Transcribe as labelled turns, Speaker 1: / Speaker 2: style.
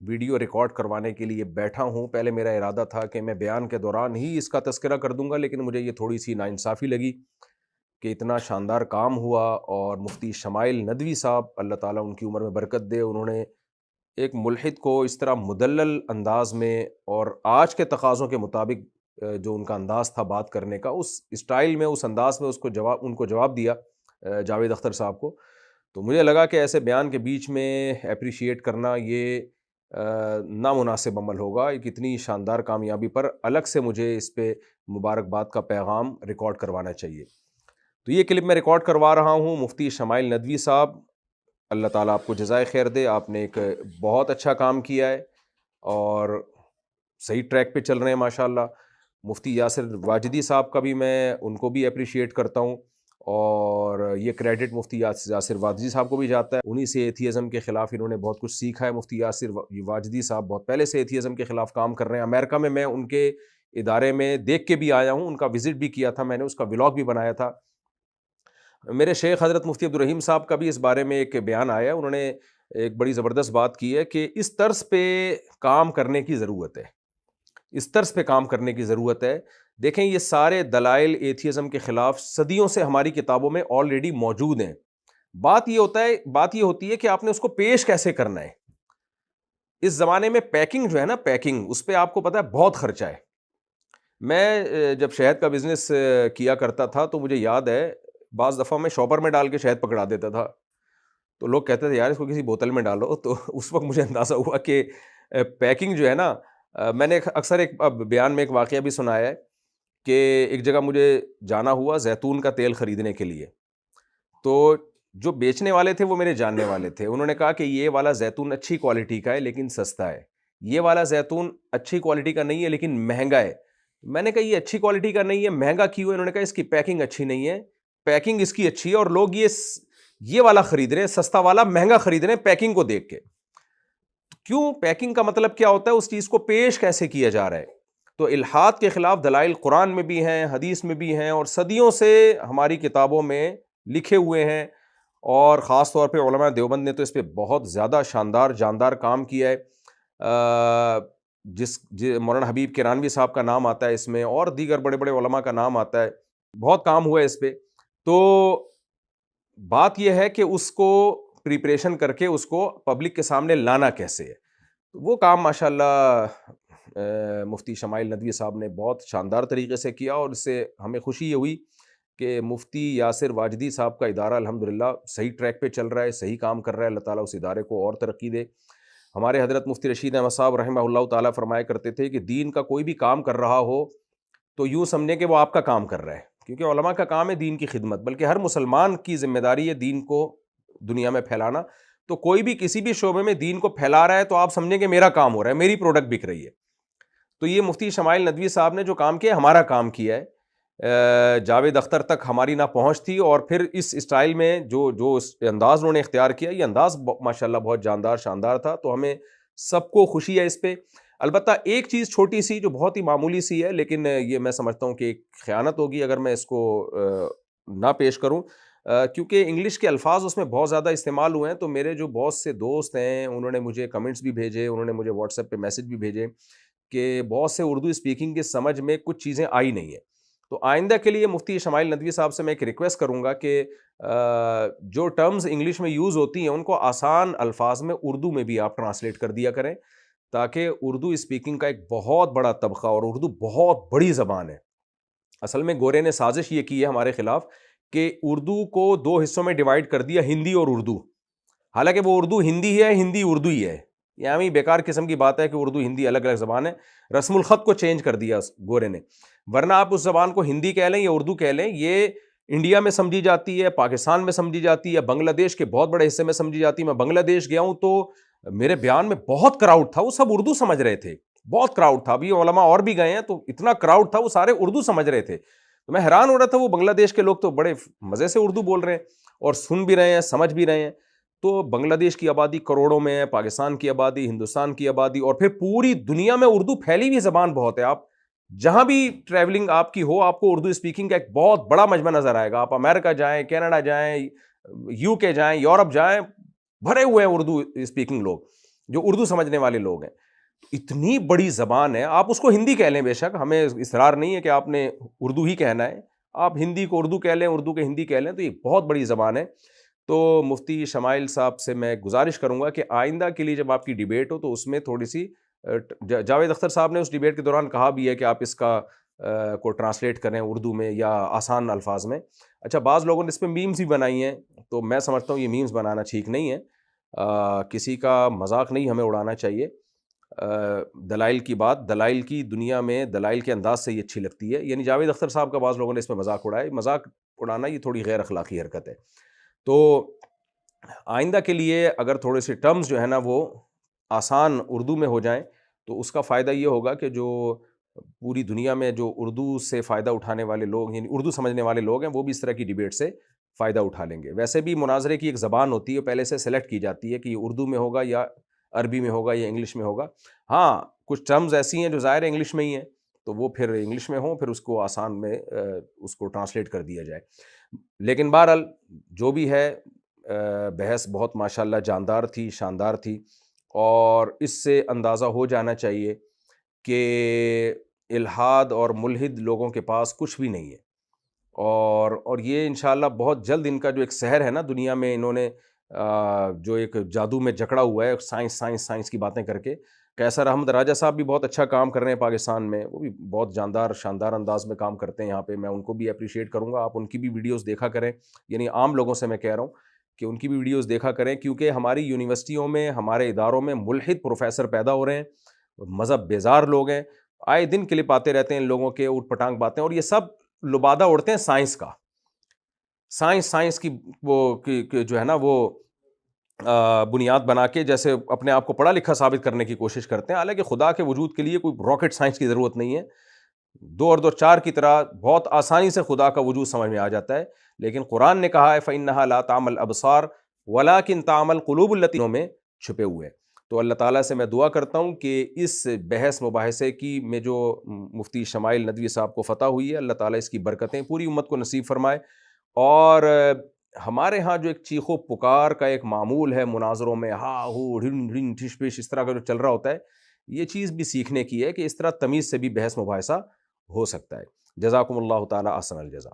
Speaker 1: Video record کروانے کے لیے بیٹھا ہوں. پہلے میرا ارادہ تھا کہ میں بیان کے دوران ہی اس کا تذکرہ کر دوں گا، لیکن مجھے یہ تھوڑی سی ناانصافی لگی کہ اتنا شاندار کام ہوا، اور مفتی شمائل ندوی صاحب اللہ تعالیٰ ان کی عمر میں برکت دے، انہوں نے ایک ملحد کو اس طرح مدلل انداز میں اور آج کے تقاضوں کے مطابق جو ان کا انداز تھا بات کرنے کا، اس اسٹائل میں، اس انداز میں ان کو جواب دیا جاوید اختر صاحب کو. تو مجھے لگا کہ ایسے بیان کے بیچ میں اپریشیٹ کرنا یہ نامناسب عمل ہوگا. ایک اتنی شاندار کامیابی پر الگ سے مجھے اس پہ مبارکباد کا پیغام ریکارڈ کروانا چاہیے. تو یہ کلپ میں ریکارڈ کروا رہا ہوں. مفتی شمائل ندوی صاحب، اللہ تعالیٰ آپ کو جزائے خیر دے، آپ نے ایک بہت اچھا کام کیا ہے اور صحیح ٹریک پہ چل رہے ہیں ماشاءاللہ. مفتی یاسر واجدی صاحب کا بھی میں ان کو بھی اپریشیٹ کرتا ہوں، اور یہ کریڈٹ مفتی یاسر واجدی صاحب کو بھی جاتا ہے. انہی سے ایتھیزم کے خلاف انہوں نے بہت کچھ سیکھا ہے. مفتی یاسر واجدی صاحب بہت پہلے سے ایتھیزم کے خلاف کام کر رہے ہیں. امریکہ میں ان کے ادارے میں دیکھ کے بھی آیا ہوں، ان کا وزٹ بھی کیا تھا میں نے، اس کا ولاگ بھی بنایا تھا. میرے شیخ حضرت مفتی عبدالرحیم صاحب کا بھی اس بارے میں ایک بیان آیا، انہوں نے ایک بڑی زبردست بات کی ہے کہ اس طرز پہ کام کرنے کی ضرورت ہے، اس طرز پہ کام کرنے کی ضرورت ہے. دیکھیں یہ سارے دلائل ایتھیزم کے خلاف صدیوں سے ہماری کتابوں میں آلریڈی موجود ہیں. بات یہ ہوتی ہے کہ آپ نے اس کو پیش کیسے کرنا ہے. اس زمانے میں پیکنگ جو ہے نا، پیکنگ، اس پہ آپ کو پتہ ہے بہت خرچہ ہے. میں جب شہد کا بزنس کیا کرتا تھا تو مجھے یاد ہے بعض دفعہ میں شاپر میں ڈال کے شہد پکڑا دیتا تھا، تو لوگ کہتے تھے یار اس کو کسی بوتل میں ڈالو. تو اس وقت مجھے اندازہ ہوا کہ پیکنگ جو ہے نا، میں نے اکثر ایک بیان میں ایک واقعہ بھی سنایا ہے کہ ایک جگہ مجھے جانا ہوا زیتون کا تیل خریدنے کے لیے. تو جو بیچنے والے تھے وہ میرے جاننے والے تھے. انہوں نے کہا کہ یہ والا زیتون اچھی کوالٹی کا ہے لیکن سستا ہے، یہ والا زیتون اچھی کوالٹی کا نہیں ہے لیکن مہنگا ہے. میں نے کہا یہ اچھی کوالٹی کا نہیں ہے، مہنگا کیوں ہے؟ انہوں نے کہا اس کی پیکنگ اچھی نہیں ہے. پیکنگ اس کی اچھی ہے اور لوگ یہ والا خرید رہے ہیں، سستا والا مہنگا خرید رہے ہیں پیکنگ کو دیکھ کے. کیوں؟ پیکنگ کا مطلب کیا ہوتا ہے؟ اس چیز کو پیش کیسے کیا جا رہا ہے. تو الحاد کے خلاف دلائل قرآن میں بھی ہیں، حدیث میں بھی ہیں، اور صدیوں سے ہماری کتابوں میں لکھے ہوئے ہیں. اور خاص طور پہ علماء دیوبند نے تو اس پہ بہت زیادہ شاندار جاندار کام کیا ہے. مولانا حبیب کرانوی صاحب کا نام آتا ہے اس میں، اور دیگر بڑے بڑے علماء کا نام آتا ہے. بہت کام ہوا ہے اس پہ. تو بات یہ ہے کہ اس کو پریپریشن کر کے اس کو پبلک کے سامنے لانا کیسے ہے. وہ کام ماشاءاللہ مفتی شمائل ندوی صاحب نے بہت شاندار طریقے سے کیا، اور اس سے ہمیں خوشی یہ ہوئی کہ مفتی یاسر واجدی صاحب کا ادارہ الحمدللہ صحیح ٹریک پہ چل رہا ہے، صحیح کام کر رہا ہے. اللہ تعالیٰ اس ادارے کو اور ترقی دے. ہمارے حضرت مفتی رشید احمد صاحب رحمہ اللہ تعالیٰ فرمایا کرتے تھے کہ دین کا کوئی بھی کام کر رہا ہو تو یوں سمجھیں کہ وہ آپ کا کام کر رہا ہے، کیونکہ علماء کا کام ہے دین کی خدمت، بلکہ ہر مسلمان کی ذمہ داری ہے دین کو دنیا میں پھیلانا. تو کوئی بھی کسی بھی شعبے میں دین کو پھیلا رہا ہے تو آپ سمجھیں کہ میرا کام ہو رہا ہے، میری پروڈکٹ بک رہی ہے. تو یہ مفتی شمائل ندوی صاحب نے جو کام کیا ہمارا کام کیا ہے. جاوید اختر تک ہماری نہ پہنچ تھی، اور پھر اس اسٹائل میں جو انداز انہوں نے اختیار کیا، یہ انداز ماشاءاللہ بہت جاندار شاندار تھا. تو ہمیں سب کو خوشی ہے اس پہ. البتہ ایک چیز چھوٹی سی جو بہت ہی معمولی سی ہے، لیکن یہ میں سمجھتا ہوں کہ ایک خیانت ہوگی اگر میں اس کو نہ پیش کروں، کیونکہ انگلش کے الفاظ اس میں بہت زیادہ استعمال ہوئے ہیں. تو میرے جو بہت سے دوست ہیں انہوں نے مجھے کمنٹس بھی بھیجے، انہوں نے مجھے واٹس ایپ پہ میسج بھی بھیجے کہ بہت سے اردو اسپیکنگ کی سمجھ میں کچھ چیزیں آئی نہیں ہیں. تو آئندہ کے لیے مفتی شمائل ندوی صاحب سے میں ایک ریکویسٹ کروں گا کہ جو ٹرمز انگلش میں یوز ہوتی ہیں ان کو آسان الفاظ میں اردو میں بھی آپ ٹرانسلیٹ کر دیا کریں، تاکہ اردو اسپیکنگ کا ایک بہت بڑا طبقہ، اور اردو بہت بڑی زبان ہے. اصل میں گورے نے سازش یہ کی ہے ہمارے خلاف کہ اردو کو دو حصوں میں ڈیوائڈ کر دیا، ہندی اور اردو. حالانکہ وہ اردو ہندی ہے، ہندی اردو ہی ہے. یعنی بیکار قسم کی بات ہے کہ اردو ہندی الگ الگ زبان ہے. رسم الخط کو چینج کر دیا گورے نے. ورنہ آپ اس زبان کو ہندی کہہ لیں یا اردو کہہ لیں، یہ انڈیا میں سمجھی جاتی ہے، پاکستان میں سمجھی جاتی ہے، بنگلہ دیش کے بہت بڑے حصے میں سمجھی جاتی ہے. میں بنگلہ دیش گیا ہوں تو میرے بیان میں بہت کراؤڈ تھا، وہ سب اردو سمجھ رہے تھے، بہت کراؤڈ تھا. ابھی علماء اور بھی گئے ہیں تو اتنا کراؤڈ تھا، وہ سارے اردو سمجھ رہے تھے. تو میں حیران ہو رہا تھا، وہ بنگلہ دیش کے لوگ تو بڑے مزے سے اردو بول رہے ہیں اور سن بھی رہے ہیں، سمجھ بھی رہے ہیں. تو بنگلہ دیش کی آبادی کروڑوں میں ہے، پاکستان کی آبادی، ہندوستان کی آبادی، اور پھر پوری دنیا میں اردو پھیلی ہوئی زبان بہت ہے. آپ جہاں بھی ٹریولنگ آپ کی ہو، آپ کو اردو اسپیکنگ کا ایک بہت بڑا مجمع نظر آئے گا. آپ امریکہ جائیں، کینیڈا جائیں، یو کے جائیں، یورپ جائیں، بھرے ہوئے ہیں اردو اسپیکنگ لوگ. جو اردو سمجھنے والے لوگ ہیں. اتنی بڑی زبان ہے, آپ اس کو ہندی کہہ لیں, بے شک ہمیں اصرار نہیں ہے کہ آپ نے اردو ہی کہنا ہے, آپ ہندی کو اردو کہہ لیں, اردو کے ہندی کہہ لیں, تو یہ بہت بڑی زبان ہے. تو مفتی شمائل صاحب سے میں گزارش کروں گا کہ آئندہ کے لیے جب آپ کی ڈیبیٹ ہو تو اس میں تھوڑی سی, جاوید اختر صاحب نے اس ڈیبیٹ کے دوران کہا بھی ہے کہ آپ اس کا کو ٹرانسلیٹ کریں اردو میں یا آسان الفاظ میں. اچھا, بعض لوگوں نے اس پہ میمز بھی بنائی ہیں, تو میں سمجھتا ہوں یہ میمز بنانا ٹھیک نہیں ہے, کسی کا مذاق نہیں ہمیں اڑانا چاہیے. دلائل کی بات, دلائل کی دنیا میں دلائل کے انداز سے یہ اچھی لگتی ہے, یعنی جاوید اختر صاحب کا بعض لوگوں نے اس میں مذاق اڑایا, مذاق اڑانا یہ تھوڑی غیر اخلاقی حرکت ہے. تو آئندہ کے لیے اگر تھوڑے سے ٹرمز جو ہے نا وہ آسان اردو میں ہو جائیں تو اس کا فائدہ یہ ہوگا کہ جو پوری دنیا میں جو اردو سے فائدہ اٹھانے والے لوگ, یعنی اردو سمجھنے والے لوگ ہیں, وہ بھی اس طرح کی ڈیبیٹ سے فائدہ اٹھا لیں گے. ویسے بھی مناظرے کی ایک زبان ہوتی ہے, پہلے سے سلیکٹ کی جاتی ہے کہ یہ اردو میں ہوگا یا عربی میں ہوگا یا انگلش میں ہوگا. ہاں, کچھ ٹرمز ایسی ہیں جو ظاہر انگلش میں ہی ہیں, تو وہ پھر انگلش میں ہوں, پھر اس کو آسان میں اس کو ٹرانسلیٹ کر دیا جائے. لیکن بہرحال جو بھی ہے, بحث بہت ماشاءاللہ جاندار تھی, شاندار تھی, اور اس سے اندازہ ہو جانا چاہیے کہ الحاد اور ملحد لوگوں کے پاس کچھ بھی نہیں ہے. اور یہ انشاءاللہ بہت جلد ان کا جو ایک سحر ہے نا دنیا میں, انہوں نے جو ایک جادو میں جکڑا ہوا ہے سائنس سائنس سائنس کی باتیں کر کے. قیصر احمد راجہ صاحب بھی بہت اچھا کام کر رہے ہیں پاکستان میں, وہ بھی بہت جاندار شاندار انداز میں کام کرتے ہیں یہاں پہ, میں ان کو بھی اپریشیٹ کروں گا. آپ ان کی بھی ویڈیوز دیکھا کریں, یعنی عام لوگوں سے میں کہہ رہا ہوں کہ ان کی بھی ویڈیوز دیکھا کریں, کیونکہ ہماری یونیورسٹیوں میں, ہمارے اداروں میں ملحد پروفیسر پیدا ہو رہے ہیں, مذہب بیزار لوگ ہیں, آئے دن کلپ آتے رہتے ہیں ان لوگوں کے اوٹ پٹانگ باتیں, اور یہ سب لبادہ اڑتے ہیں سائنس کا, سائنس کی وہ جو ہے نا وہ بنیاد بنا کے جیسے اپنے آپ کو پڑھا لکھا ثابت کرنے کی کوشش کرتے ہیں. حالانکہ خدا کے وجود کے لیے کوئی راکٹ سائنس کی ضرورت نہیں ہے, 2 اور 2 4 کی طرح بہت آسانی سے خدا کا وجود سمجھ میں آ جاتا ہے. لیکن قرآن نے کہا ہے فَإِنَّهَا لَا تَعْمَى الْأَبْصَارُ وَلَٰكِن تَعْمَى الْقُلُوبُ الَّتِي میں چھپے ہوئے ہیں. تو اللہ تعالیٰ سے میں دعا کرتا ہوں کہ اس بحث مباحثے کی میں جو مفتی شمائل ندوی صاحب کو فتح ہوئی ہے, اللہ تعالیٰ اس کی برکتیں پوری امت کو نصیب فرمائے. اور ہمارے ہاں جو ایک چیخ و پکار کا ایک معمول ہے مناظروں میں, ہا ہو رن رن ٹھش پش, اس طرح کا جو چل رہا ہوتا ہے, یہ چیز بھی سیکھنے کی ہے کہ اس طرح تمیز سے بھی بحث مباحثہ ہو سکتا ہے. جزاکم اللہ تعالی احسن الجزا.